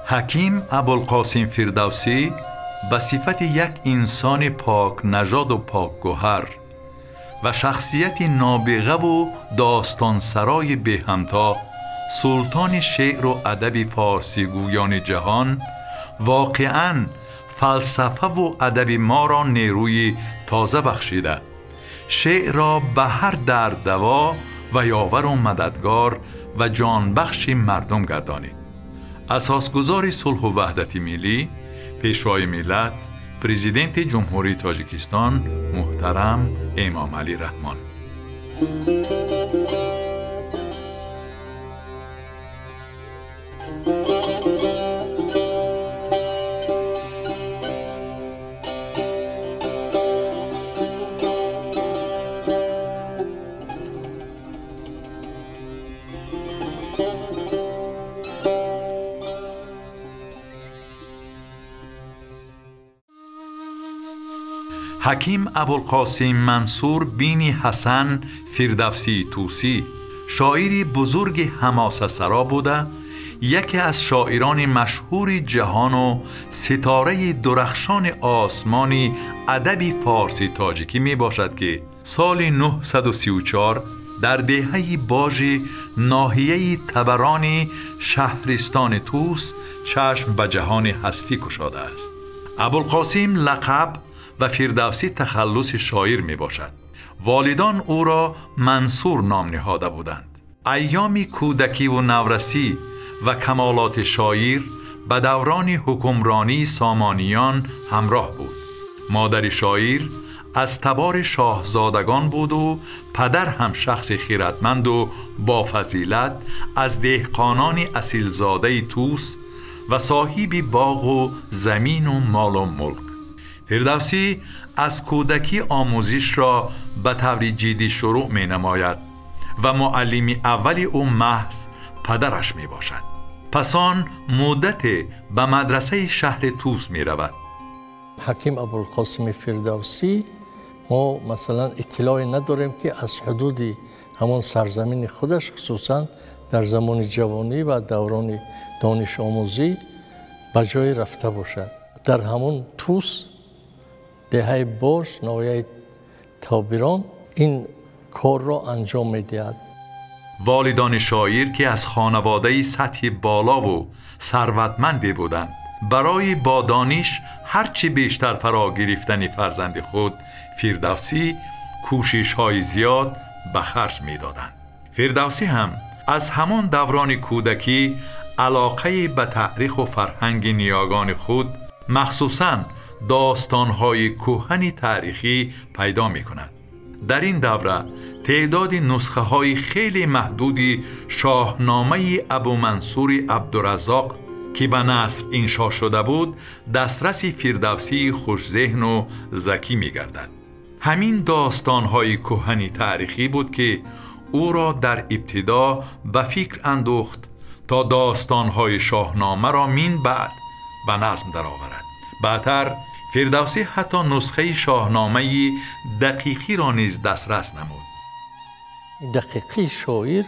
حکیم ابوالقاسم فردوسی به صفت یک انسان پاک نژاد و پاک گوهر و شخصیت نابغه و داستان سرای به همتا، سلطان شعر و ادب فارسی گویان جهان، واقعاً فلسفه و ادب ما را نیروی تازه بخشیده، شعر را به هر درد دوا و یاور و مددگار و جانبخش مردم گردانید. اساسگزار صلح و وحدت ملی، پیشوای ملت، پرزیدنت جمهوری تاجیکستان محترم امام علی رحمان. حکیم ابوالقاسم منصور بین حسن فردوسی طوسی شاعری بزرگ حماسه سرا بوده، یکی از شاعران مشهور جهان و ستاره درخشان آسمانی ادب فارسی تاجیکی می باشد که سال 934 در دهه باژ ناحیه تبران شهرستان طوس چشم به جهان هستی گشاده است. ابوالقاسم لقب و فردوسی تخلص شاعر می باشد. والدان او را منصور نام نهاده بودند. ایام کودکی و نورسی و کمالات شاعر به دوران حکمرانی سامانیان همراه بود. مادر شاعر از تبار شاهزادگان بود و پدر هم شخص خیرتمند و با فضیلت از دهقانان اصیلزاده طوس و صاحب باغ و زمین و مال و ملک. فردوسی از کودکی آموزش را به طور جدی شروع می نماید و معلم اولی او محض پدرش می باشد. پس آن مدت به مدرسه شهر طوس می رود. حکیم ابوالقاسم فردوسی ما مثلا اطلاعی نداریم که از حدود همون سرزمین خودش خصوصا در زمان جوانی و دوران دانش آموزی به جای رفته باشد. در همون طوس دهه باش ناحیه تابیران این کار را انجام می‌دهد. والدان شاعر که از خانواده سطح بالا و ثروتمندی بودند، برای با دانش هرچی بیشتر فرا گرفتن فرزند خود فردوسی کوشش‌های زیاد به خرج می‌دادند. فردوسی هم از همان دوران کودکی علاقه به تاریخ و فرهنگ نیاگان خود، مخصوصاً داستان‌های کهن تاریخی پیدا می‌کند. در این دوره تعداد نسخه‌های خیلی محدودی شاهنامه ابومنصور عبدالرزاق که به نثر انشا شده بود دسترس فردوسی خوش‌ذهن و ذکی می‌گردد. همین داستان‌های کهن تاریخی بود که او را در ابتدا به فکر اندوخت تا داستان‌های شاهنامه را من بعد به نظم درآورد. بعدتر فردوسی حتی نسخه شاهنامه دقیقی را نیز دسترس نمود. دقیقی شاعر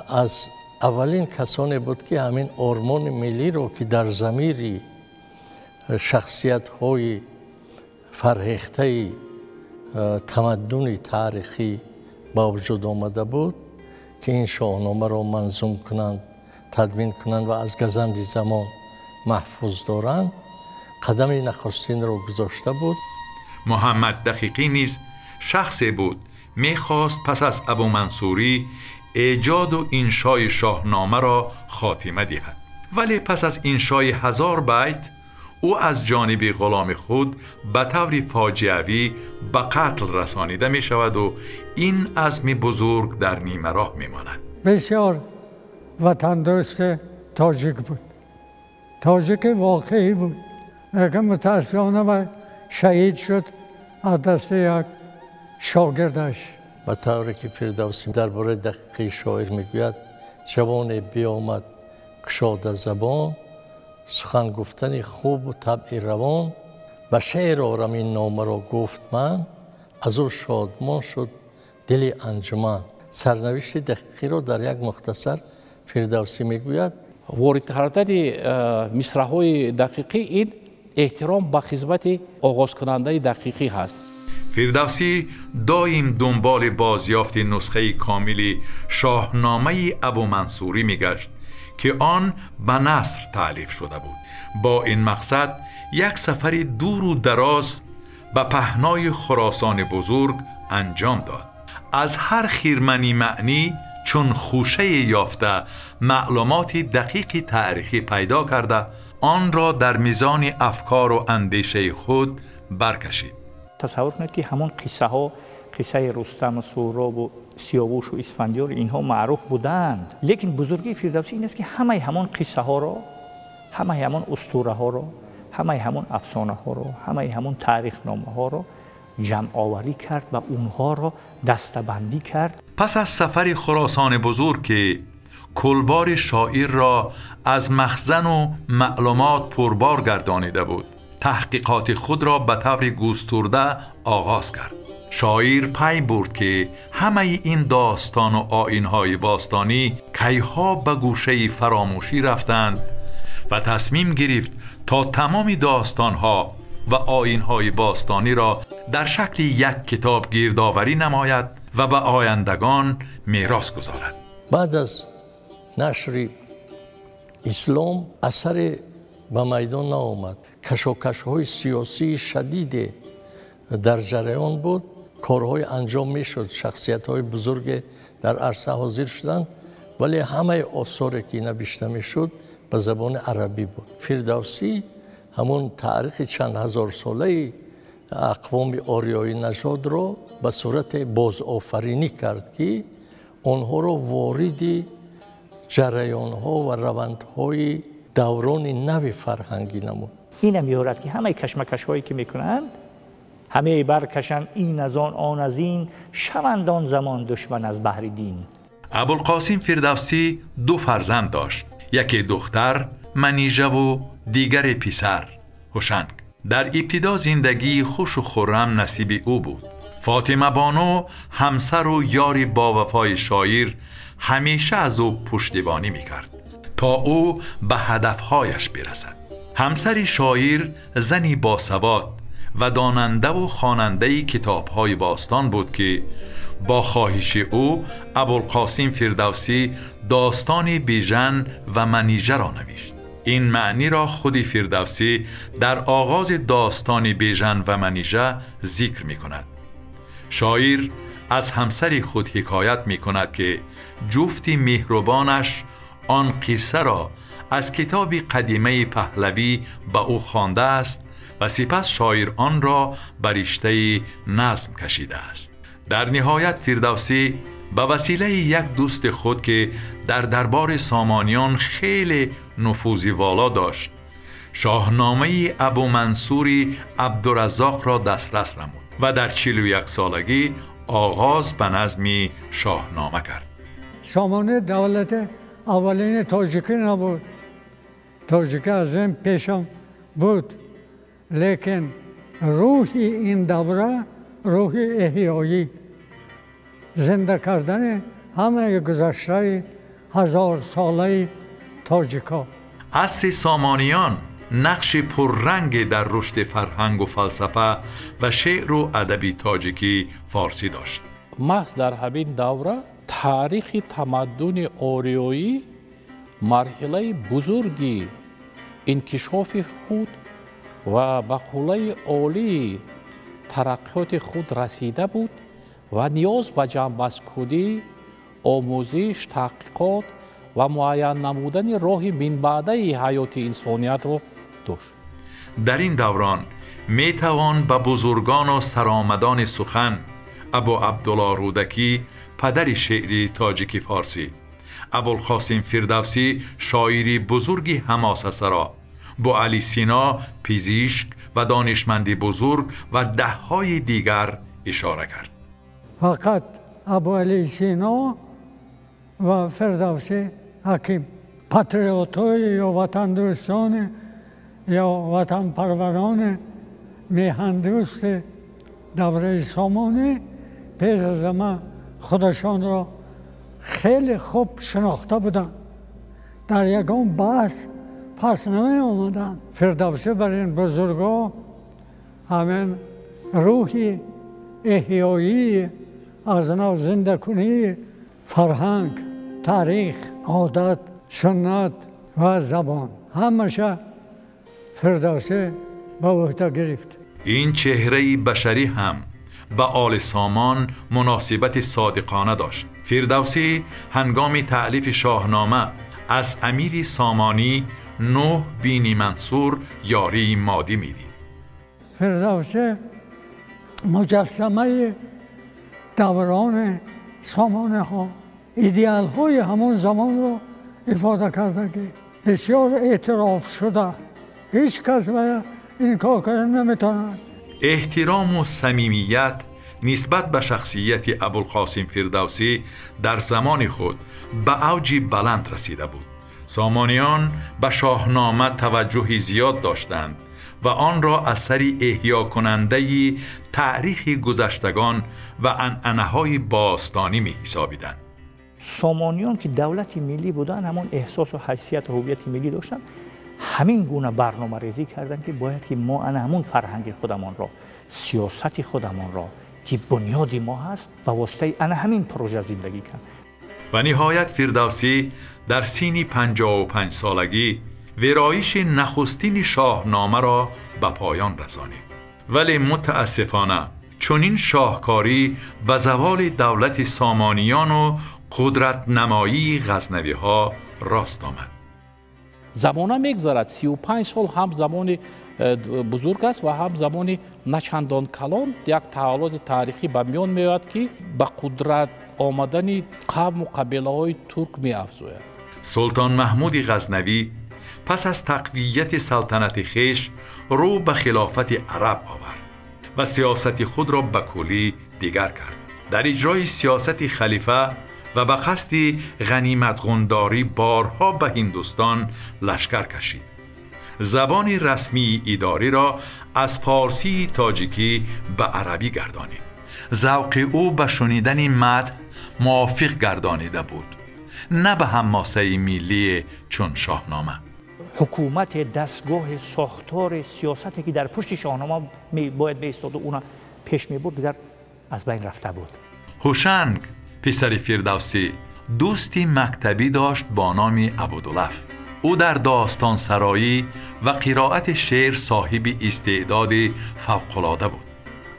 از اولین کسانی بود که همین آرمان ملی را که در ضمیر شخصیت‌های فرهیخته تمدن تاریخی با وجود آمده بود که این شاهنامه را منظوم کنند، تدوین کنند و از گذشت زمان محفوظ دارند، قدم نخستین را گذاشته بود. محمد دقیقی نیز شخصی بود میخواست پس از ابومنصوری ایجاد و انشای شاهنامه را خاتمه دهد، ولی پس از انشای 1000 بیت او از جانب غلام خود به طور فاجعه‌ای به قتل رسانیده می شود و این عزم بزرگ در نیمه راه می ماند. بسیار وطن دوست تاجیک بود، تاجیک واقعی بود، لیکن متاسفانه شهید شد از دست یک شاگردش. و طوری که فردوسی درباره دقیقی شاعر میگوید: جوان بیامد گشاده زبان، سخن گفتن خوب و طبع روان، و شعر آرم این نامه را گفت من، از او شادمان شد دل انجمن. سرنوشت دقیقی را در یک مختصر فردوسی میگوید: وارد کردن مصرع‌های دقیقی این احترام به خدمت آغاز کننده دقیقی هست. فردوسی دائم دنبال بازیافت نسخه کامل شاهنامه ابومنصوری میگشت که آن به نثر تألیف شده بود. با این مقصد یک سفر دور و دراز به پهنای خراسان بزرگ انجام داد. از هر خیرمنی معنی چون خوشه یافته معلومات دقیق تاریخی پیدا کرده آن را در میزان افکار و اندیشه خود برکشید. تصور کنید که همون قصه ها، قصه رستم و سهراب و سیاوش و اسفندیار اینها معروف بودند، لیکن بزرگی فردوسی این است که همه همون قصه ها را، همه همون اسطوره ها را، همه همون افسانه ها را، همه همون تاریخ نامه ها را جمع آوری کرد و اونها را دسته‌بندی کرد. پس از سفر خراسان بزرگ که کلبار شاعر را از مخزن و معلومات پربار گردانیده بود، تحقیقات خود را به طور گسترده آغاز کرد. شاعر پی برد که همه این داستان و آیین‌های باستانی کیها به گوشه فراموشی رفتند و تصمیم گرفت تا تمام داستان‌ها و آیین‌های باستانی را در شکل یک کتاب گردآوری نماید و به آیندگان میراث گذارد. بعد از نشر اسلام اثر به میدان نآمد. کشاکش‌های سیاسی شدید در جریان بود. کارهای انجام میشد، شخصیت‌های بزرگ در عرصه حاضر شدند، ولی همه آثاری که نوشته میشد به زبان عربی بود. فردوسی همون تاریخ چند هزار ساله اقوام آریایی نژاد را به صورت بازآفرینی کرد که آنها را وارد جریان‌ها و روندهای دوران نو فرهنگی نمود. این هم می‌آورد که همه کشمکش هایی که میکنند، همه برکشند این از آن از این، شوند آن زمان دشمن از بهر دین. ابوالقاسم فردوسی دو فرزند داشت، یکی دختر منیژه و دیگر پسر هوشنگ. در ابتدا زندگی خوش و خرم نصیب او بود. فاطمه بانو همسر و یار با وفای شاعر همیشه از او پشتیبانی میکرد تا او به هدفهایش برسد. همسر شاعر زنی باسواد و داننده و خواننده کتاب‌های باستان بود که با خواهش او ابوالقاسم فردوسی داستان بیژن و منیژه را نوشت. این معنی را خود فردوسی در آغاز داستان بیژن و منیژه ذکر می کند. شاعر از همسر خود حکایت می کند که جفت مهربانش آن قصه را از کتاب قدیمه پهلوی به او خوانده است و سپس شاعر آن را به رشته نظم کشیده است. در نهایت فردوسی به وسیله یک دوست خود که در دربار سامانیان خیلی نفوذی والا داشت، شاهنامه ابومنصور عبدالرزاق را دسترس نمود و در 41 سالگی آغاز به نظم شاهنامه کرد. سامانه دولت اولین تاجیکی نبود. تاجیکی از این پیشم بود، لیکن روح این دوره روح احیایی، زنده کردن همه گذشته هزار ساله تاجیکا. عصر سامانیان نقش پررنگ در رشد فرهنگ و فلسفه و شعر و ادب تاجیکی فارسی داشت. محض در همین دوره تاریخ تمدن آریایی مرحله بزرگی انکشاف خود و به خوله عالی ترقیات خود رسیده بود و نیاز به جمع‌بستگی، آموزش، تحقیقات و معین نمودن راه من بعده حیات انسانیت را داشت. در این دوران می توان به بزرگان و سرآمدان سخن ابو عبدالله رودکی پدر شعری تاجیکی فارسی، ابوالقاسم فردوسی شاعری بزرگی حماسه سرا، بوعلی سینا پزشک و دانشمندی بزرگ و ده‌های دیگر اشاره کرد. فقط ابوعلی سینا و فردوسی حکیم پاتریوت‌های یا وطن دوستان یا وطن پروران میهن دوست دوره سامانی پیش از همه خودشان را خیلی خوب شناخته بودند در یگان بحث پس نمی آمدن. فردوسی بر این بزرگا همین روحی احیایی از نو زنده کنی فرهنگ، تاریخ، عادت، سنت و زبان همشه فردوسی به عهده گرفت. این چهره بشری هم به آل سامان مناسبت صادقانه داشت. فردوسی هنگام تألیف شاهنامه از امیر سامانی نوح بینی منصور یاری مادی میدید. فردوسی مجسمه دوران سامانه ها، ایدئال های همون زمان رو افاده کرده که بسیار اعتراف شده. هیچ کس باید این کار کردن نمیتواند. احترام و صمیمیت نسبت به شخصیت ابوالقاسم فردوسی در زمان خود به اوج بلند رسیده بود. سامانیان به شاهنامه توجه زیاد داشتند و آن را اثری احیا کننده تاریخ گذشتگان و عنعنه‌های باستانی می حسابیدند. سامانیان که دولت ملی بودن، همون احساس و حیثیت و هویت ملی داشتن، همین گونه برنامه ریزی کردن که باید که ما همون فرهنگ خودمان را، سیاست خودمان را که بنیادی ما هست به واسطه همین پروژه زندگی کنیم. و نهایت فردوسی در سن 55 سالگی ویرایش نخستین شاهنامه را به پایان رسانید. ولی متاسفانه چنین شاهکاری به زوال دولت سامانیان و قدرت نمایی غزنوی ها راست آمد. زمانه میگذرد، 35 سال هم زمان بزرگ است و هم زمان نچندان کلان. یک تحولات تاریخی به میان میاد که به قدرت آمدن قوم و قبیله های ترک می افزاید. سلطان محمود غزنوی پس از تقویت سلطنت خویش رو به خلافت عرب آورد و سیاست خود را به کلی دیگر کرد. در اجرای سیاست خلیفه و به قصد غنیمت غنداری بارها به هندوستان لشکر کشید. زبان رسمی اداری را از فارسی تاجیکی به عربی گردانید. ذوق او به شنیدن مدح موافق گردانیده بود، نه به حماسه ملی چون شاهنامه. حکومت دستگاه ساختار سیاستی که در پشت شاهنامه باید بایستاد و اونا پیش می برد دیگر از بین رفته بود. هوشنگ پسر فردوسی دوستی مکتبی داشت با نام ابودلف. او در داستان سرایی و قرائت شعر صاحب استعداد فوق‌العاده بود.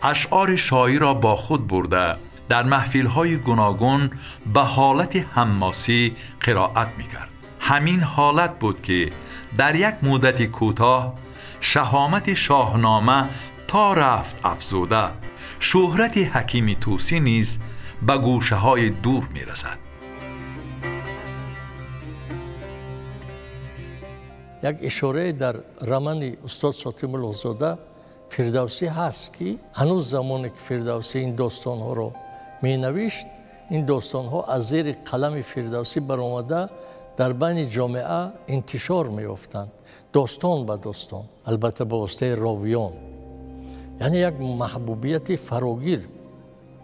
اشعار شاعری را با خود برده در محفل‌های گوناگون به حالت حماسی قرائت می‌کرد. همین حالت بود که در یک مدت کوتاه شهامت شاهنامه تا رفت افزوده، شهرت حکیم طوسی نیز به گوشه‌های دور می‌رسد. یک اشاره در رمان استاد ساتیم الهزاده فردوسی هست که هنوز زمانی که فردوسی این داستان ها رو می نوشت، این داستان ها از زیر قلم فردوسی برآمده در بین جامعه انتشار می یافتند، داستان به داستان، البته با واسطه راویان. یعنی یک محبوبیت فراگیر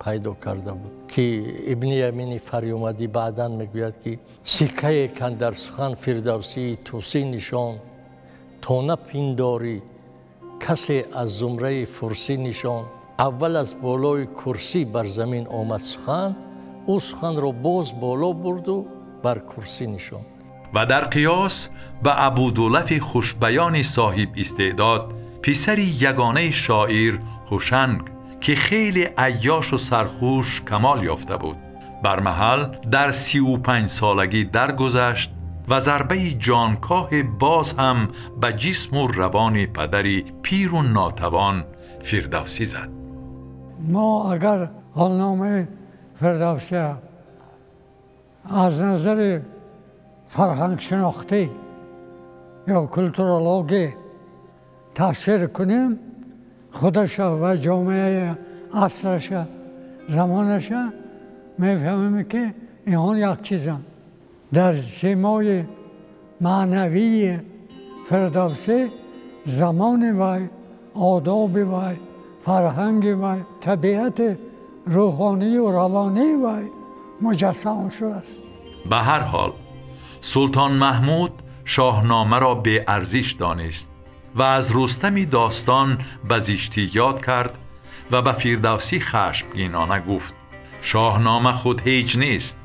پیدا کرده بود که ابن یمین فریومدی بعداً میگوید که سکه کاندر سخن فردوسی طوسی نشان، تا نپنداری کسی از زمره فرسی نشان. اول از بالای کرسی بر زمین آمد سخن، او سخن را باز بالا برد و بر کرسی نشان. و در قیاس به ابودلف خوشبیان صاحب استعداد، پسر یگانه شاعر هوشنگ که خیلی عیاش و سرخوش کمال یافته بود، برمحل در 35 سالگی درگذشت و ضربه جانکاه باز هم به جسم و روان پدری پیر و ناتوان فردوسی زد. ما اگر حالنامه فردوسی از نظر فرهنگ شناختی یا کلتورولوژی تفسیر کنیم، خودش و جامعه عصرش زمانش میفهمیم که اینها یک چیزن. در سیمای معنوی فردوسی زمان وی، آداب وی، فرهنگ وی، طبیعت روحانی و روانی وی مجسم شده است. به هر حال سلطان محمود شاهنامه را به ارزش دانست و از رستم داستان بزیشتی یاد کرد و به فردوسی خشمگینانه گفت شاهنامه خود هیچ نیست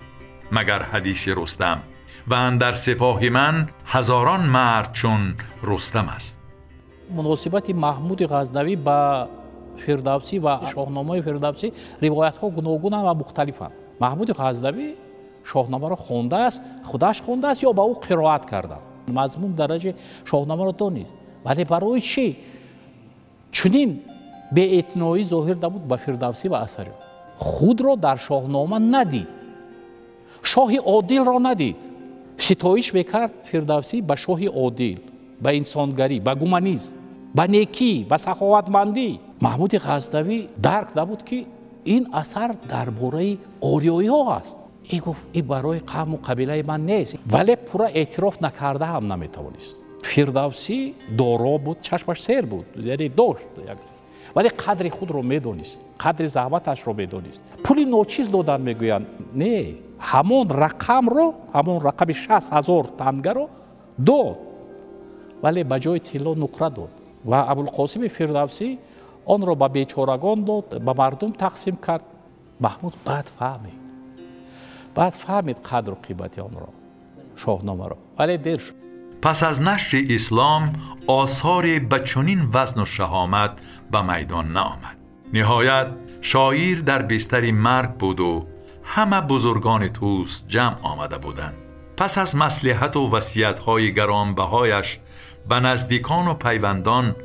مگر حدیث رستم و اندر سپاه من هزاران مرد چون رستم است. مناسبت محمود غزنوی با فردوسی و شاهنامه فردوسی روایت ها گوناگون و مختلفند. محمود غزنوی شاهنامه را خونده است، خودش خونده است یا با او قرائت کرده. مضمون درجه شاهنامه را دانست، ولی برای چی چنین به اعتنایی ظاهر نبود به فردوسی و اثر خود را در شاهنامه ندید، شاه عادل را ندید. ستایش میکرد فردوسی به شاه عادل، به انسانگری، به گومانیسم، به نیکی، به سخاوتمندی. محمود غزنوی درک نبود که این اثر درباره آریایی ها است. ای گفت این برای قوم و قبیله من نیست، ولی پورا اعتراف نکرده هم نمیتوانست. فردوسی دارا بود، چشمش سیر بود، یعنی داشت، ولی قدر خود رو میدونست، قدر زحمتش رو میدونست. پولی ناچیز دادن میگویند نه، همون رقم رو، همون رقم 60,000 تمگه رو داد، ولی به جای طلا نقره داد و ابوالقاسم فردوسی آن را به بیچارگان داد، به مردم تقسیم کرد. محمود بعد فهمید قدر و قیمت آن را، شاهنامه را، ولی دیر شد. پس از نشر اسلام آثار به چنین وزن و شهامت به میدان نآمد. نهایت شاعر در بستر مرگ بود و همه بزرگان طوس جمع آمده بودند. پس از مصلحت و وصیت‌های گرانبهایش به نزدیکان و پیوندان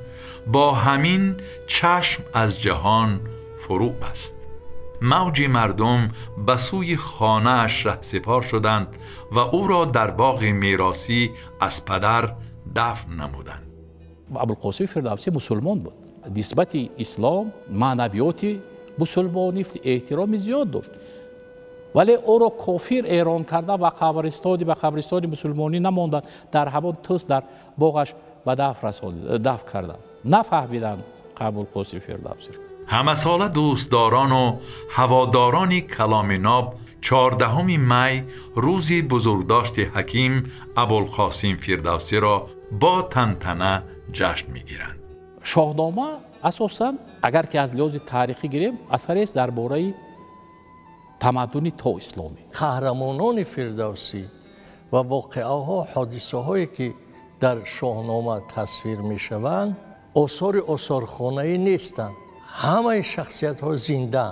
با همین چشم از جهان فرو بست. موج مردم به سوی خانه‌اش رهسپار شدند و او را در باغ میراثی از پدر دفن نمودند. ابوالقاسم فردوسی مسلمان بود. نسبت اسلام، معنویات مسلمانی احترام زیاد داشت، ولی او را کافر اعلام کرده و به قبرستان مسلمانی نماندند، در همون طوس در باغش به دفن کردند. نفهمیدند ابوالقاسم فردوسی. همه ساله دوستداران و هواداران کلام ناب 14 می روزی بزرگداشت حکیم ابوالقاسم فردوسی را با تنتنه جشن میگیرند. شاهنامه اساساً اگر که از لحاظ تاریخی گیریم اثری است درباره تمدن تا اسلامی. قهرمانان فردوسی و واقعه ها، حادثه هایی که در شاهنامه تصویر می شوند آثارخانه‌ای نیستند. همه شخصیت ها زنده،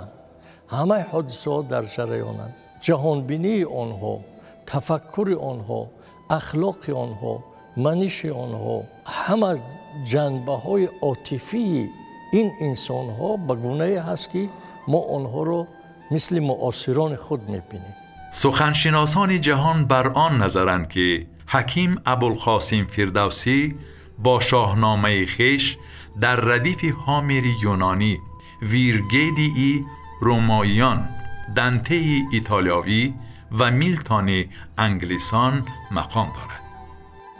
همه حادثه ها در جریانند. جهانبینی آنها، تفکر آنها، اخلاق آنها، منش آنها، همه جنبه های عاطفی این انسان ها به گونه هست که ما آنها رو مثل معاصران خود میبینیم. سخنشناسان جهان بر آن نظرند که حکیم ابوالقاسم فردوسی با شاهنامه خویش در ردیف هامر یونانی، ویرگیلی روماییان، دانته ایتالیایی و میلتون انگلیسان مقام دارد.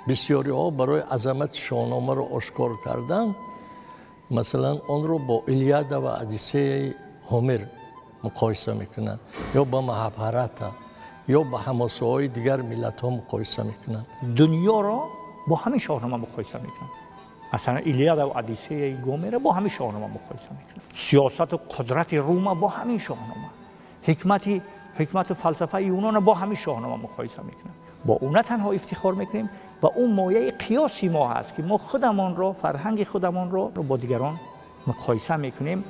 بسیاری ها برای عظمت شاهنامه را آشکار کردن، مثلا آن را با ایلیاده و ادیسه هومر مقایسه میکنند، یا با مهابهارات یا با حماسه های دیگر ملت ها مقایسه میکنند. دنیا را با همین شاهنامه مقایسه میکنند. مثلا ایلیاده و ادیسه هومر با همین شاهنامه مقایسه میکنند. سیاست و قدرت روم با همین شاهنامه، حکمت و فلسفه یونان با همین شاهنامه مقایسه میکنند. با اون نه تنها افتخار میکنیم و اون مایه قیاسی ما هست که ما خودمان را، فرهنگ خودمان را با دیگران مقایسه میکنیم.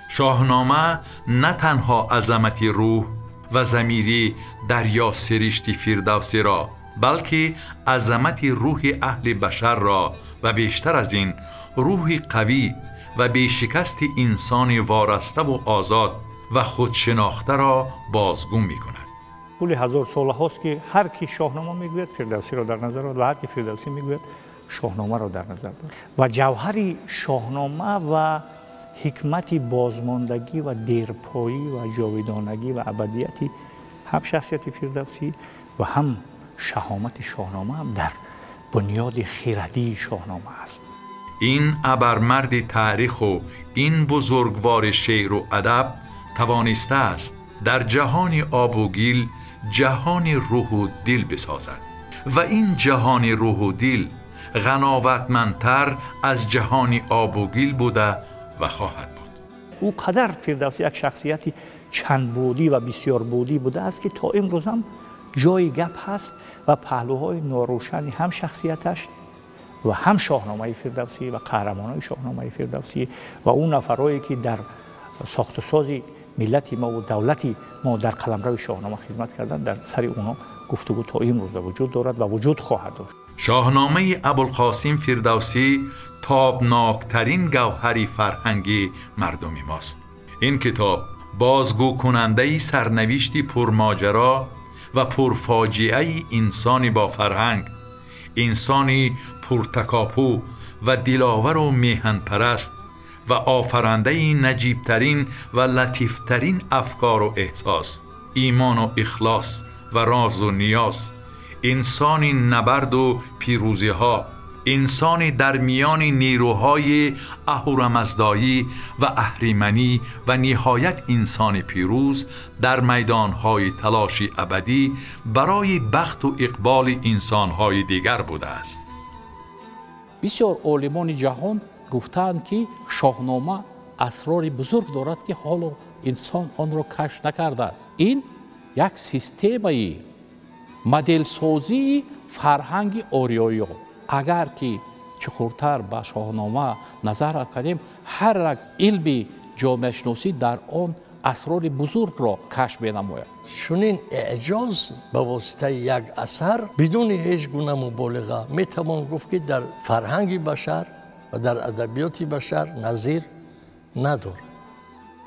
شاهنامه نه تنها عظمت روح و ضمیری دریا سرشت فردوسی را، بلکه عظمت روح اهل بشر را و بیشتر از این روح قوی و بیشکست انسان وارسته و آزاد و خودشناخته را بازگو می‌کند. پول 1000 ساله هاست که هر کی شاهنامه میگوید فردوسی را در نظر دارد و هر کی فردوسی میگوید شاهنامه را در نظر دارد. و جوهر شاهنامه و حکمت بازماندگی و دیرپایی و جاودانگی و ابدیتی هم شخصیت فردوسی و هم شهامت شاهنامه هم در بنیاد خردی شاهنامه است. این ابرمرد تاریخ و این بزرگوار شعر و ادب توانسته است در جهان آب و گل جهان روح و دل بسازد و این جهان روح و دل غناوتمندتر از جهان آب و گل بوده و خواهد بود. او قدر فردوسی یک شخصیتی چند بودی و بسیار بودی بوده است که تا امروز هم جای گپ هست و پهلوهای ناروشنی هم شخصیتش و هم شاهنامه فردوسی و قهرمانای شاهنامه فردوسی و اون نفرایی که در ساخت و ساز ملت ما و دولت ما در قلمرو شاهنامه خدمت کردن، در سر اونا گفتگو تا امروز وجود دارد و وجود خواهد داشت. شاهنامه ابوالقاسم فردوسی تابناکترین گوهری فرهنگی مردم ماست. این کتاب بازگو کننده سرنوشتی پرماجرا و پرفاجعه انسانی با فرهنگ، انسانی پرتکاپو و دلاور و میهن پرست و آفرنده نجیبترین و لطیفترین افکار و احساس، ایمان و اخلاص و راز و نیاز، انسانی نبرد و پیروزی ها، انسانی در میان نیروهای اهورامزدایی و اهریمنی و نهایت انسان پیروز در میدانهای تلاشی ابدی برای بخت و اقبال انسانهای دیگر بوده است. بسیار عالمان جهان گفتند که شاهنامه اسرار بزرگ دارد که حالا انسان آن را کشف نکرده است. این یک سیستمی مدل سازی فرهنگ آریایی ها. اگر که چخورتر به شاهنامه نظر کنیم، هر یک علم جامعه شناسی در آن اسرار بزرگ را کشف نماید. چنین اعجاز به واسطه یک اثر بدون هیچ گونه مبالغه میتوان گفت که در فرهنگ بشر و در ادبیات بشر نظیر ندارد.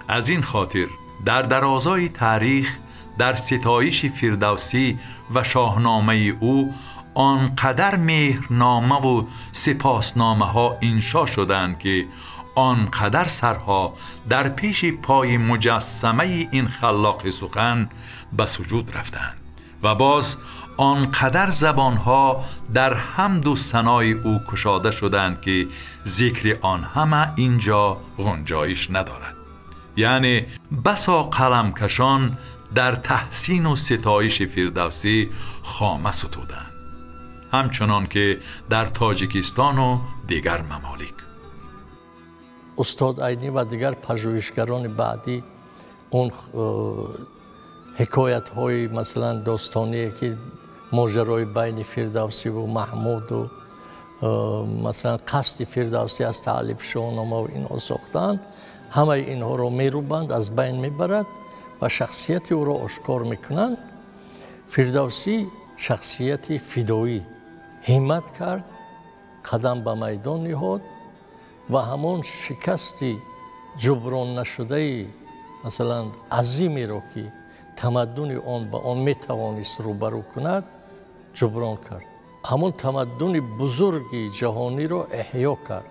از این خاطر در درازای تاریخ در ستایش فردوسی و شاهنامه او آنقدر مهرنامه و سپاسنامه ها انشا شدند که آنقدر سرها در پیش پای مجسمه این خلاق سخن به سجود رفتند و باز آنقدر زبانها در حمد و ثنای او کشاده شدند که ذکر آن همه اینجا گنجایش ندارد. یعنی بسا قلمکشان در تحسین و ستایش فردوسی خامه ستودند، همچنان که در تاجیکستان و دیگر ممالک. استاد عینی و دیگر پژوهشگران بعدی اون حکایت های مثلا داستانی که ماجرای بین فردوسی و محمود و مثلا قصد فردوسی از تألیف شاهنامه و اینها ساختند، همه اینها را میروبند، از بین میبرد و شخصیت او را آشکار میکنند. فردوسی شخصیت فدایی، همت کرد، قدم به میدان نهاد و همون شکستی جبران نشده مثلا عظیمی را که تمدن آن به آن میتوانست روبرو کند جبران کرد. همون تمدن بزرگی جهانی را احیا کرد.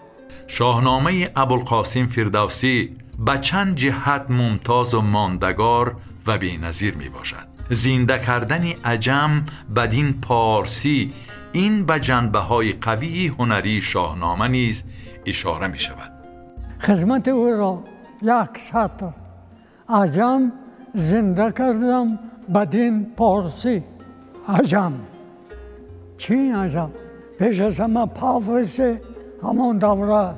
شاهنامه ابوالقاسم فردوسی به چند جهت ممتاز و ماندگار و بی‌نظیر می باشد. زنده کردن عجم بدین پارسی، این به جنبه های قوی هنری شاهنامه نیز اشاره می شود. خدمت او را یک سطر عجم زنده کردم بدین پارسی. عجم چی عجم؟ پیش از همه پافرس همان دوره،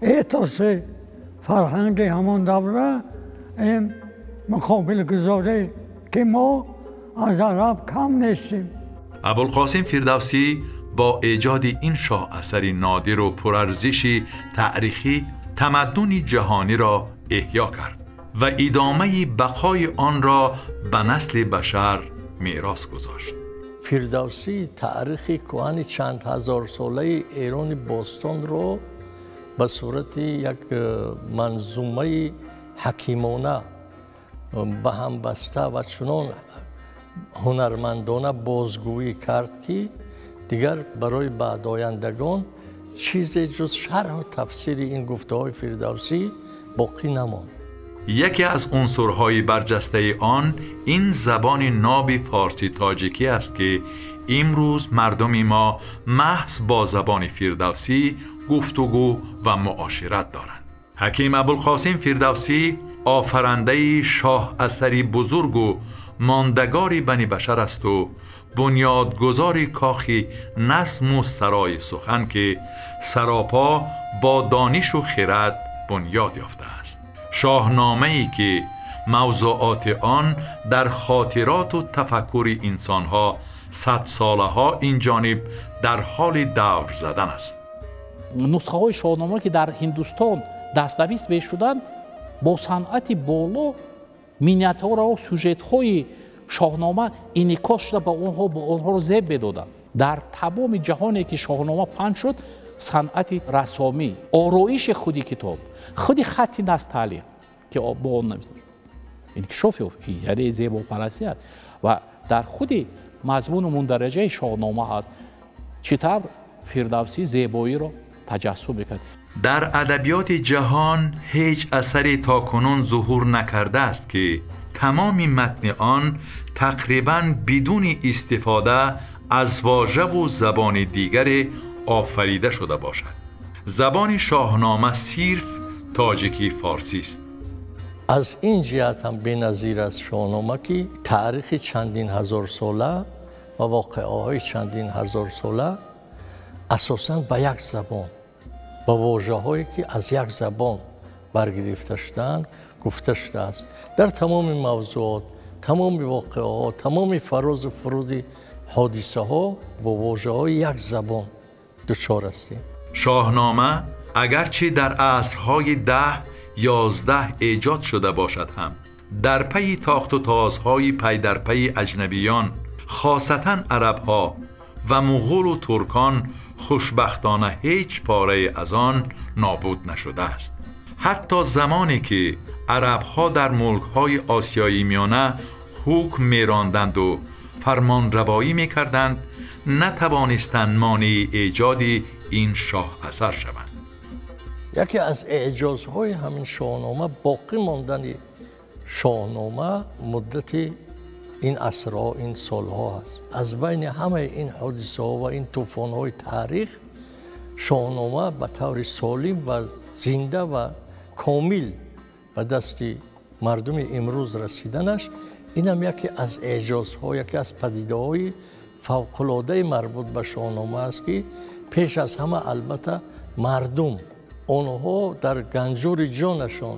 ایتوس فرهنگ همان دوره، این مقابل گذاره که ما از عرب کم نیستیم. ابوالقاسم فردوسی با ایجاد این شاه اثری نادر و پرارزش تاریخی تمدن جهانی را احیا کرد و ادامه بقای آن را به نسل بشر میراث گذاشت. فردوسی تاریخ کهن چند هزار ساله ایران باستان را به صورت یک منظومه حکیمانه به هم بسته و چنان هنرمندانه بازگویی کرد که دیگر برای بعد آیندگان چیزی جز شرح و تفسیر این گفته‌های فردوسی باقی نماند. یکی از عنصرهای برجسته آن این زبان ناب فارسی تاجیکی است که امروز مردم ما محض با زبان فردوسی گفتگو و معاشرت دارند. حکیم ابوالقاسم فردوسی آفرنده شاه اثری بزرگ و ماندگاری بنی بشر است و بنیادگذار کاخ نظم و سرای سخن که سراپا با دانش و خرد بنیاد یافته است. شاهنامه‌ای که موضوعات آن در خاطرات و تفکر انسانها 100 ساله ها این جانب در حال دور زدن است. نسخه های شاهنامه که در هندوستان دست‌نویس به شدن با صنعت بالا مینیاتور و سوژت های شاهنامه انعکاس شده با آنها رو زیب بدادند. در تمام جهانی که شاهنامه پنج شد، صنعت رسامی، آرایش خودی کتاب، خودی خط نستعلیق که با آن نویسند انکشاف یافت، یعنی زیبا پرستی است و در خود مضمون و مندرجه شاهنامه هست چطور فردوسی زیبایی را تجسم میکرد. در ادبیات جهان هیچ اثری تاکنون ظهور نکرده است که تمام متن آن تقریباً بدون استفاده از واژه و زبان دیگر آفریده شده باشد. زبان شاهنامه صرف تاجیکی فارسی است. از این جهت هم بی‌نظیر است شاهنامه که تاریخ چندین هزار ساله و واقعه های چندین هزار ساله اساساً به یک زبان با واژه هایی که از یک زبان برگرفته شدند گفته شده است. در تمام موضوعات، تمام واقعه ها، تمام فراز و فرود حادثه ها با واژه های یک زبان دچار هستیم. شاهنامه اگرچه در عصرهای 10 11 ایجاد شده باشد هم در پی تاخت و تازهای پی در پی اجنبیان خاصتاً عربها و مغول و ترکان خوشبختانه هیچ پاره از آن نابود نشده است. حتی زمانی که عربها در ملکهای آسیای میانه حکم میراندند و فرمان روایی میکردند نتوانستند مانع ایجاد این شاه اثر شوند. یکی از اعجازهای همین شاهنامه باقی ماندن شاهنامه مدت این عصرها، این سالها است. از بین همه این حادثه ها و این طوفان های تاریخ شاهنامه به طور سالم و زنده و کامل به دست مردم امروز رسیدنش این هم یکی از اعجازها، یکی از پدیده های فوق‌العاده مربوط به شاهنامه است که پیش از همه البته مردم آنها در گنجور جانشان،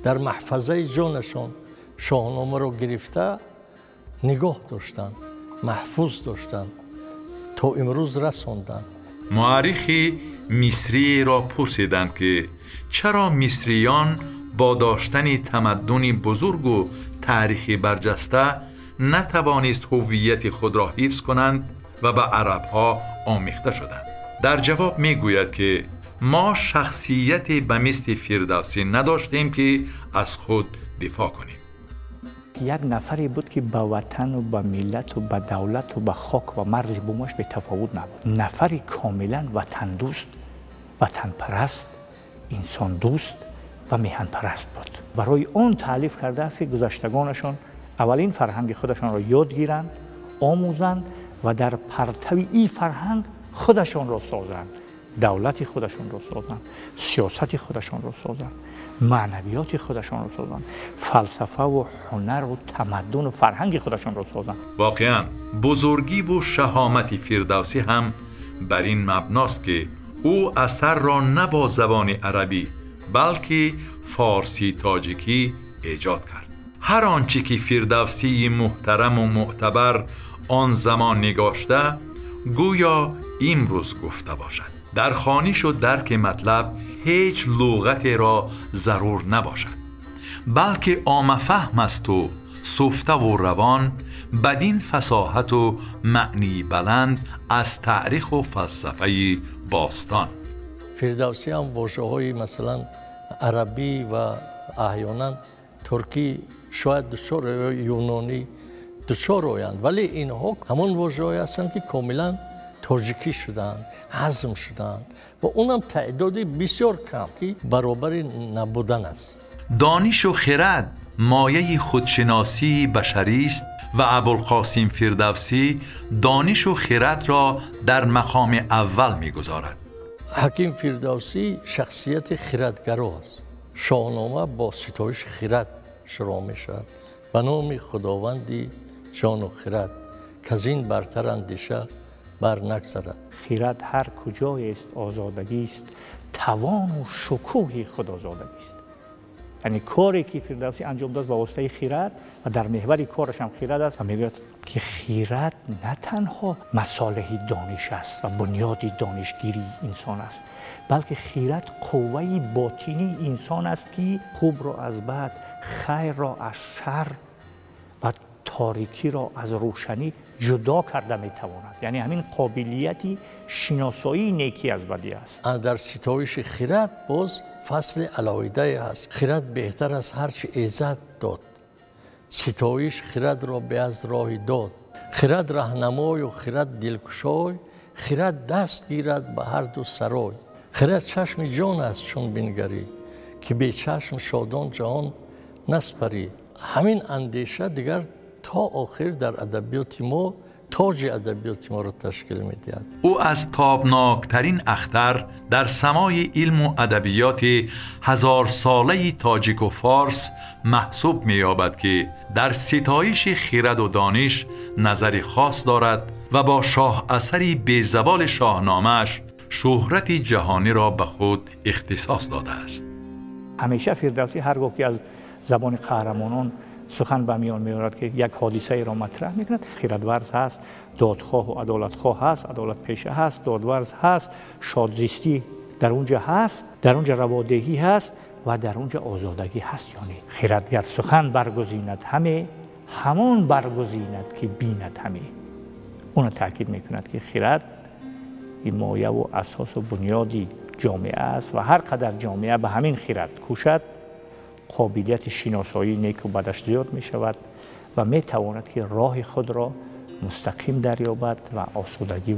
در محفظه جانشان شاهنامه را گرفته نگاه داشتند، محفوظ داشتند، تا امروز رساندند. مورخی مصری را پرسیدند که چرا مصریان با داشتن تمدن بزرگ و تاریخی برجسته نتوانست هویت خود را حفظ کنند و به عربها آمیخته شدند. در جواب میگوید که ما شخصیت به مثل فردوسی نداشتیم که از خود دفاع کنیم. یک نفری بود که به وطن و به ملت و به دولت و به خاک و مرز بومش به تفاوت نبود. نفری کاملا وطن دوست، وطن پرست، انسان دوست و میهن پرست بود. برای اون تعلیف کرده است که گذشتگانشان اولین فرهنگ خودشان را یاد گیرند، آموزند و در پرتو این فرهنگ خودشان را سازند. دولت خودشان را سازند، سیاست خودشان را سازند، معنویات خودشان را سازند، فلسفه و هنر و تمدن و فرهنگ خودشان را سازند. واقعا بزرگی و شهامت فردوسی هم بر این مبناست که او اثر را نه با زبان عربی بلکه فارسی تاجیکی ایجاد کرد. هر آنچه که فردوسی محترم و معتبر آن زمان نگاشته گویا امروز گفته باشد. در خوانش و درک مطلب هیچ لغت را ضرور نباشد، بلکه عام فهم است و سفته و روان بدین فصاحت و معنی بلند از تاریخ و فلسفه باستان. فردوسی هم واژه‌های مثلا عربی و احیانا ترکی شاید دچار یونانی دچار آیند، ولی اینها همون واژه‌هایی هستند که کاملا تاجیکی شدند، هضم شدند و اونم تعدادی بسیار کم که برابر نبودن است. دانش و خرد مایه خودشناسی بشری است و ابوالقاسم فردوسی دانش و خرد را در مقام اول می‌گذارد. حکیم فردوسی شخصیت خردگرا است. شاهنامه با ستایش خرد شروع می‌شود. به نام خداوندی جان و خرد که این برتر اندیشه بر نگذرد. خیرد هر کجای است آزادگی است، توان و شکوه خود آزادگی است. یعنی کاری که فردوسی انجام داد با واسطه خیرد و در محور کارش هم خیرد است و میگوید که خیرد نه تنها مصالح دانش است و بنیاد دانشگیری انسان است، بلکه خیرد قوه باطنی انسان است که خوب را از بد، خیر را از شر و تاریکی را از روشنی جدا کرده میتواند. یعنی همین قابلیتی شناسایی نیکی از بدی است. در ستایش خیرد باز فصل علاویده است. خیرد بهتر از هر چه عزت داد. ستایش خیرد را به از راه داد. خیرد راهنمای و خیرد دلکشای، خیرد دست گیرد به هر دو سرای. خیرد چشم جان است چون بنگری، که به چشم شادان جهان نسپری. همین اندیشه دیگر تا آخر در ادبیات ما تاج ادبیات ما را تشکیل می‌دهد. او از تابناکترین اختر در سمای علم و ادبیات هزار ساله تاجیک و فارس محسوب می‌یابد که در ستایش خرد و دانش نظری خاص دارد و با شاه اثری بی‌زوال شاهنامه‌اش شهرت جهانی را به خود اختصاص داده است. همیشه فردوسی هرگاه که از زبان قهرمانان سخن به میان می‌آورد که یک حادثه را مطرح می‌کند، خیرت‌ورز هست، دادخواه و عدالتخواه هست، عدالت پیشه هست، دادورز هست، شادزیستی در اونجا هست، در اونجا روادهی هست و در اونجا آزادگی هست. یعنی خیرتگر سخن برگزیند همه، همون برگزیند که بیند همه. اون تاکید می‌کند که خیرت این مایه و اساس و بنیادی جامعه است و هر قدر جامعه به همین خیرت کوشد، قابلیت شناسایی نیک و بدش زیاد می شود و می تواند که راه خود را مستقیم دریابد و آسودگی و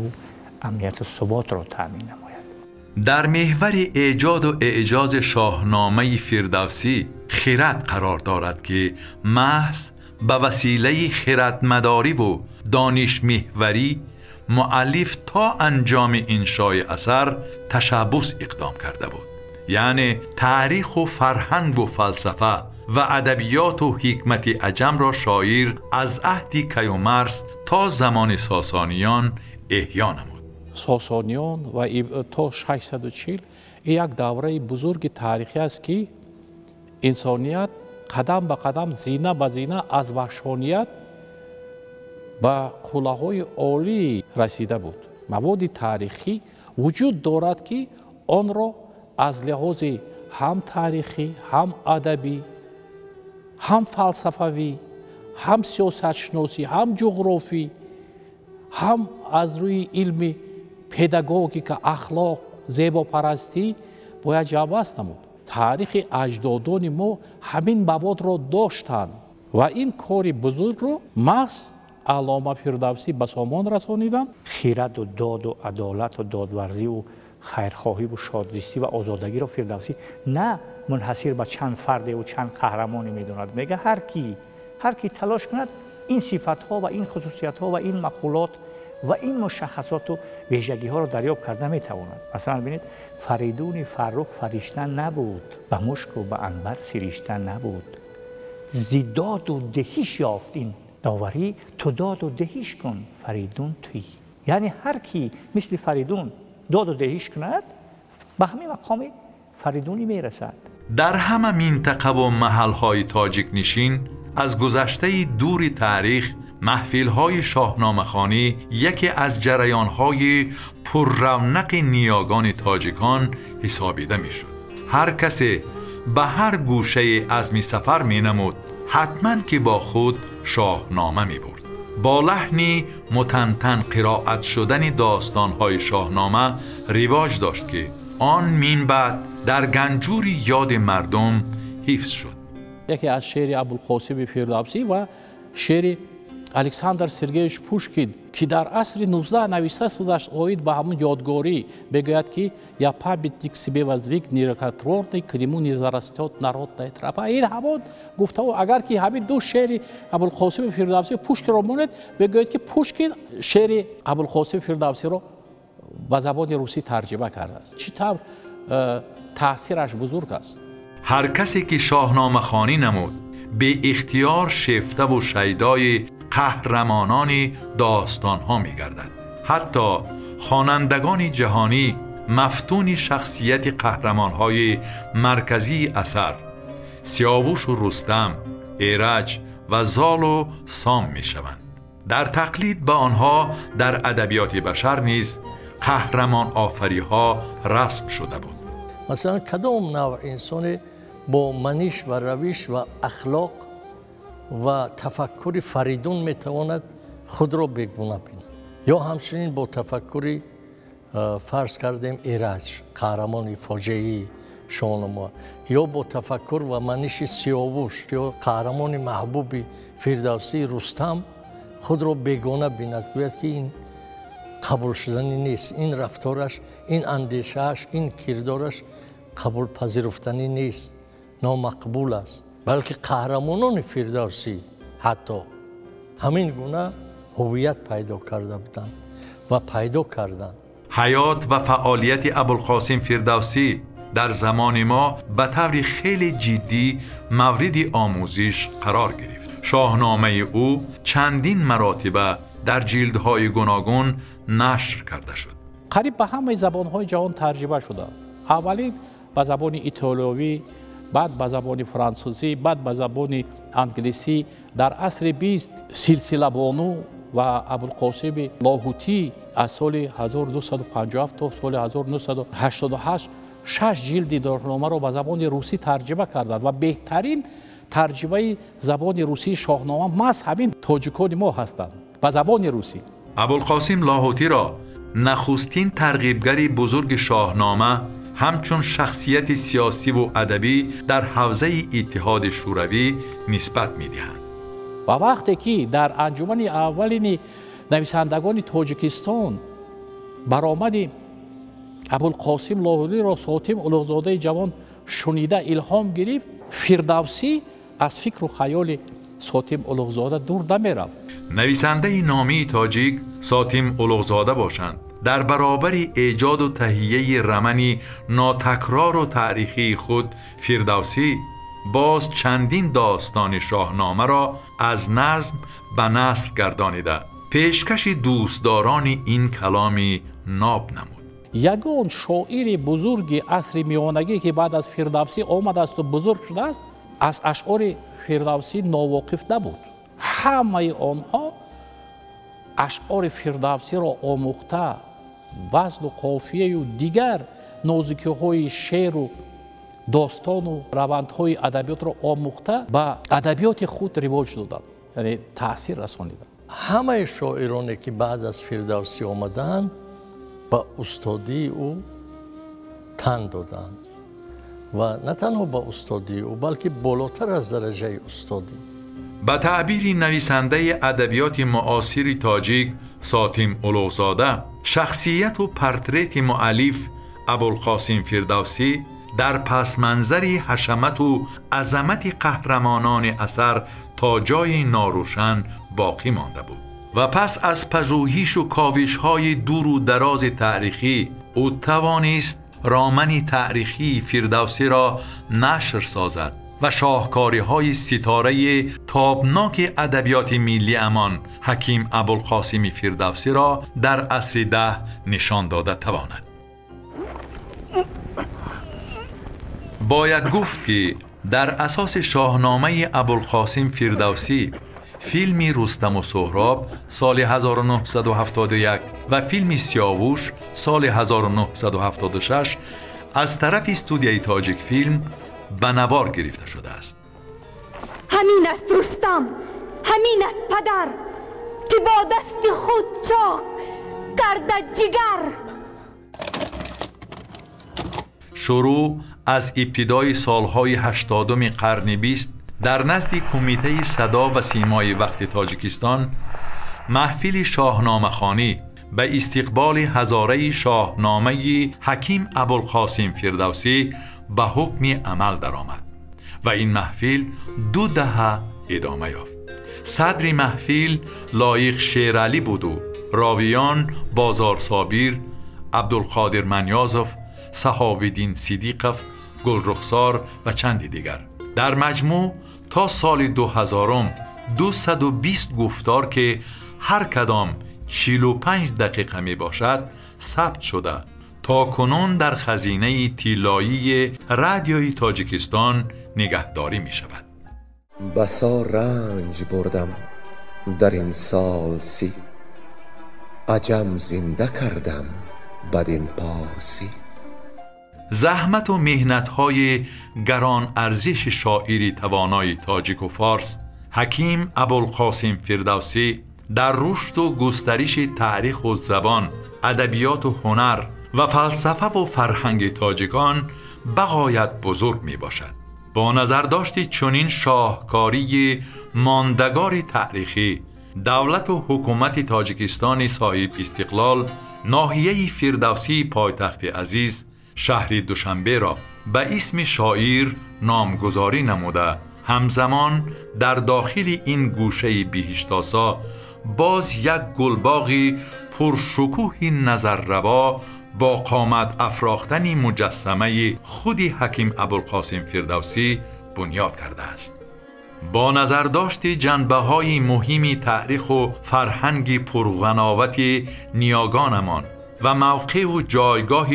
امنیت و ثبات را تأمین نماید. در محور ایجاد و اعجاز شاهنامه فردوسی خرد قرار دارد که محض به وسیله خردمداری و دانش محوری مؤلف تا انجام انشای اثر تشبث اقدام کرده بود. یعنی تاریخ و فرهنگ و فلسفه و ادبیات و حکمت عجم را شاعر از عهد کیومرث تا زمان ساسانیان احیا نمود. ساسانیان و تا 640 یک دوره بزرگ تاریخی است که انسانیت قدم به قدم، زینه به زینه از وحشانیت به قله‌های عالی رسیده بود. مواد تاریخی وجود دارد که آن را از لحاظ هم تاریخی، هم ادبی، هم فلسفوی، هم سیاستشناسی، هم جغرافی، هم از روی علم پداگوژیک، اخلاق، زیباپرستی باید جمع نمود. تاریخ اجدادان ما همین مواد را داشتند و این کار بزرگ رو محض علامه فردوسی به سامان رسانیدند. خیرت و داد و عدالت و دادورزی و خیرخواهی و شادزیستی و آزادگی را فردوسی نه منحصر به چند فرد و چند قهرمانی میدوند. میگه هر کی تلاش کند این صفت‌ها و این خصوصیت‌ها و این مقولات و این مشخصات و ویژگی‌ها را دریافت کرده میتواند. مثلا ببینید فریدون فرخ فرشته نبود، به مشک و به عنبر سریشته نبود. زیداد و دهیش یافت این داوری، تو داد و دهیش کن فریدون توی. یعنی هر کی مثل فریدون داد و دهیش کند به همین مقام فریدونی میرسد. در همه منطقه و محلهای تاجیک نشین از گذشته دور تاریخ محفل‌های شاهنامه‌خوانی یکی از جریان‌های پررونق نیاگان تاجیکان حسابیده می‌شد. هر کسی به هر گوشه عزم سفر می‌نمود حتماً که با خود شاهنامه می‌برد. با لحنی متنتن قرائت شدن داستان‌های شاهنامه رواج داشت که آن من بعد در گنجور یاد مردم حفظ شد. یکی از شعر ابوالقاسم فردوسی و شعر الکساندر سرگیویچ پوشکین که در عصر 19 نوشته شده‌اش اوید به همون یادگاری بگوید که یا памятник себе воздвиг нерукотворный, к нему не зарастет народная тропа. این همون گفته و اگر که همین دو شعر ابوالقاسم فردوسی پوشکین را ماند بگوید که پوشکین شعر ابوالقاسم فردوسی را به زبان روسی ترجمه کرده است. چطور تاثیرش بزرگ است. هر کسی که شاهنامه خوانی نمود به اختیار شیفته و شیدای قهرمانان داستان ها می گردد. حتی خوانندگان جهانی مفتون شخصیت قهرمان های مرکزی اثر سیاوش و رستم، ایرج و زال و سام می شوند. در تقلید به آنها در ادبیات بشر نیز قهرمان آفری ها رسم شده بود. مثلا کدام نوع انسان با منش و روش و اخلاق و تفکر فریدون میتواند خود را بگونه بیند، یا همچنین با تفکر فرض کردیم ایرج قهرمان فاجعه‌ای شاهنما، یا با تفکر و منش سیاوش یا قهرمان محبوب فردوسی رستم خود را بیگانه بیند، گوید که این قبول شدنی نیست، این رفتارش، این اندیشهش، این کردارش قبول پذیرفتنی نیست، نامقبول است. بلکه قهرمانان فردوسی حتی همین گونه هویت پیدا کرده بودند و پیدا کردند. حیات و فعالیت ابوالقاسم فردوسی در زمان ما به طور خیلی جدی مورد آموزش قرار گرفت. شاهنامه او چندین مراتبه در جلدهای گوناگون نشر کرده شد. قریب به همه زبانهای جهان ترجمه شده. اولی به زبان ایتالیایی، بعد به زبان فرانسوی، بعد به زبان انگلیسی. در عصر 20 سلسله بانو و ابوالقاسم لاهوتی از سال 1257 تا سال 1988 6 جلد دارنامه را به زبان روسی ترجمه کردند و بهترین ترجمه زبان روسی شاهنامه محض همین تاجیکان ما هستند به زبان روسی. ابوالقاسم لاهوتی را نخستین ترغیبگر بزرگ شاهنامه همچون شخصیت سیاسی و ادبی در حوزه اتحاد شوروی نسبت می‌دهند. و وقتی که در انجمن اولین نویسندگان تاجیکستان برآمد ابوالقاسم لاهوتی را ساتیم اولوغزاده جوان شنیده الهام گرفت، فردوسی از فکر و خیال ساتیم اولوغزاده دور نمی‌رفت. نویسنده نامی تاجیک ساتیم اولوغزاده باشند، در برابر ایجاد و تهیه رمنی ناتکرار و تاریخی خود فردوسی باز چندین داستان شاهنامه را از نظم به نثر گردانیده پیشکش دوستداران این کلامی ناب نمود. یگان شاعر بزرگ عصر میانگی که بعد از فردوسی آمده است و بزرگ شده است از اشعار فردوسی ناواقف نبود. همه آنها اشعار فردوسی را آموخته، وزن و قافیه و دیگر نازکی‌های شعر و داستان و روندهای ادبیات را آموخته به ادبیات خود رواج دادند، یعنی تأثیر رسانیدند. همه شاعرانی که بعد از فردوسی آمدند به استادی او تن دادند و نه تنها به استادی او بلکه بالاتر از درجه استادی. به تعبیر نویسنده ادبیات معاصر تاجیک ساتیم اولوغزاده، شخصیت و پورتریت مؤلف ابوالقاسم فردوسی در پس منظری حشمت و عظمت قهرمانان اثر تا جای ناروشن باقی مانده بود و پس از پژوهش و کاوش‌های دور و دراز تاریخی او توانست رامن تاریخی فردوسی را نشر سازد و شاهکاری‌های ستاره تابناک ادبیات ملی امان حکیم ابوالقاسم فردوسی را در عصر 10 نشان داده تواند. باید گفت که در اساس شاهنامه ابوالقاسم فردوسی فیلم رستم و سهراب سال 1971 و فیلم سیاوش سال 1976 از طرف استودیوی تاجیک فیلم به نوار گرفته شده است. همین است رستم، همین است پدر که با دست خود چاک کرده جگر. شروع از ابتدای سالهای 80 قرن 20 در نزد کمیته صدا و سیمای وقت تاجیکستان محفل شاهنامه خوانی به استقبال هزاره شاهنامه حکیم ابوالقاسم فردوسی به حکم عمل درآمد و این محفل 2 دهه ادامه یافت. صدر محفل لایق شیرعلی بود و راویان بازار صابر، عبدالقادر منیازف، صحاب‌الدین صدیقف، گلرخسار و چندی دیگر. در مجموع تا سال 2000 220 گفتار که هر کدام 45 دقیقه می باشد ثبت شده تا کنون در خزینه طلایی رادیوی تاجیکستان نگهداری می شود. بسا رنج بردم در این سال 30، عجم زنده کردم بدین پارسی. زحمت و مهنت‌های گران ارزش شاعری توانای تاجیک و فارس حکیم ابوالقاسم فردوسی در رشد و گسترش تاریخ و زبان، ادبیات و هنر و فلسفه و فرهنگ تاجیکان بغایت بزرگ می باشد. با نظر داشت چنین شاهکاری ماندگار تاریخی، دولت و حکومت تاجیکستان صاحب استقلال ناحیه فردوسی پایتخت عزیز شهر دوشنبه را به اسم شاعر نامگذاری نموده، همزمان در داخل این گوشه بهشت‌آسا باز یک گلباغ پرشکوه نظرروا با قامت افراختن مجسمه خود حکیم ابوالقاسم فردوسی بنیاد کرده است. با نظر داشت جنبه‌های مهم تاریخ و فرهنگ پرغناوت نیاگانمان و موقع و جایگاه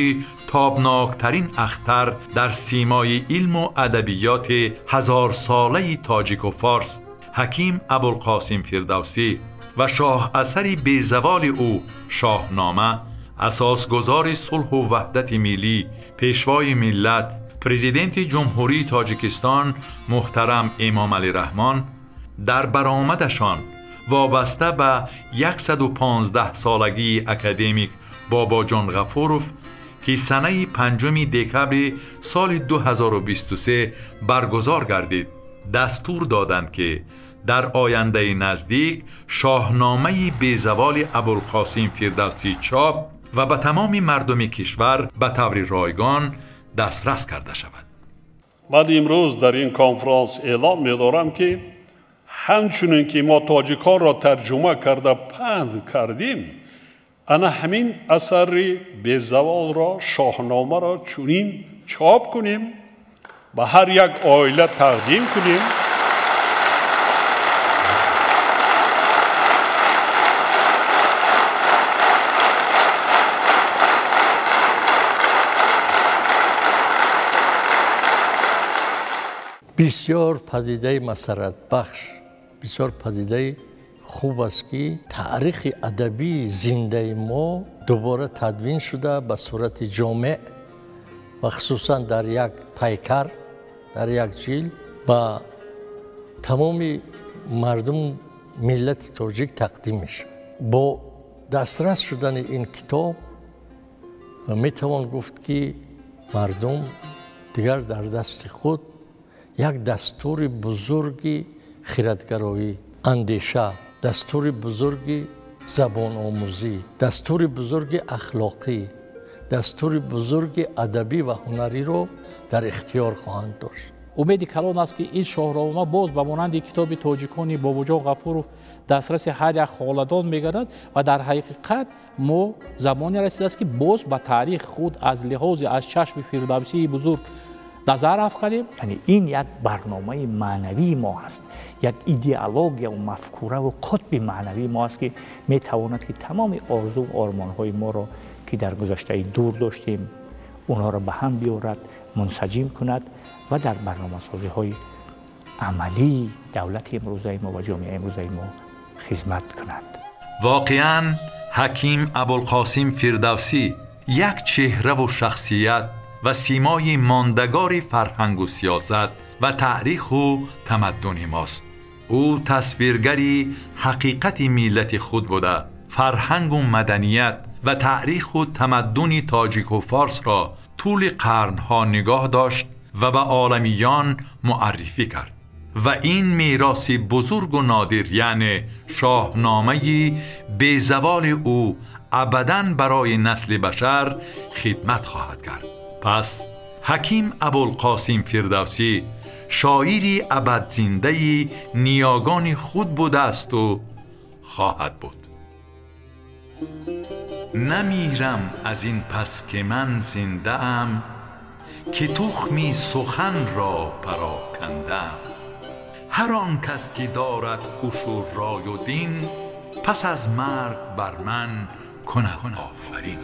تابناکترین اختر در سیمای علم و ادبیات هزار ساله تاجیک و فارس، حکیم ابوالقاسم فردوسی و شاه اثر بیزوال او شاهنامه، اساسگزار صلح و وحدت ملی، پیشوای ملت، پرزیدنت جمهوری تاجیکستان محترم امام علی رحمان، در برآمدشان وابسته به 115 سالگی اکادمیک بابا جان غفوروف که سنه 5 دکبر سال 2023 برگزار گردید، دستور دادند که در آینده نزدیک شاهنامه بیزوال ابوالقاسم فردوسی چاپ و به تمام مردم کشور به طور رایگان دسترس کرده شود. من امروز در این کنفرانس اعلام می‌دارم که همچنین که ما تاجیکان را ترجمه کرده پند کردیم، انا همین اثر بیزوال را، شاهنامه را چنین چاپ کنیم، به هر یک عائله تقدیم کنیم. بسیار پدیده مسرت بخش، بسیار پدیده خوب است که تاریخ ادبی زنده ما دوباره تدوین شده به صورت جامع و خصوصا در یک پیکر، در یک جلد با تمام مردم ملت تاجیک تقدیم میشه. با دسترس شدن این کتاب میتوان گفت که مردم دیگر در دست خود یک دستور بزرگی خردگرایی، اندیشه، دستور بزرگی زبان آموزی، دستور بزرگ اخلاقی، دستور بزرگ ادبی و هنری رو در اختیار خواهند داشت. امید کلان است که این شاهنامه باز به مانند کتاب تاجیکانی بابا جان غفوروف دسترس هر یک خالدان میگردد و در حقیقت ما زمانی رسیده است که باز به تاریخ خود از لحاظ از چشم فردوسی بزرگ نظر افکنیم. یعنی این یک برنامه معنوی ما است، یک ایدئولوژی و مفکوره و قطب معنوی ما است که میتواند که تمام آرزو و آرمان‌های ما را که در گذشته دور داشتیم اونها را به هم بیارد، منسجم کند و در برنامه‌سازی‌های عملی دولت امروزه ما و جامعه امروزه ما خدمت کند. واقعاً حکیم ابوالقاسم فردوسی یک چهره و شخصیت و سیمای ماندگار فرهنگ و سیاست و تاریخ و تمدن ماست. او تصویرگری حقیقت ملت خود بوده، فرهنگ و مدنیت و تاریخ و تمدن تاجیک و فارس را طول قرنها نگاه داشت و به عالمیان معرفی کرد و این میراث بزرگ و نادر یعنی شاهنامه بیزوال او ابداً برای نسل بشر خدمت خواهد کرد. پس حکیم ابوالقاسم فردوسی شاعری ابد زنده نیاگان خود بوده است و خواهد بود. نمیرم از این پس که من زنده ام، که تخمی سخن را پراکندم. هر آن کس که دارد هوش و رای و دین، پس از مرگ بر من کند آفرین.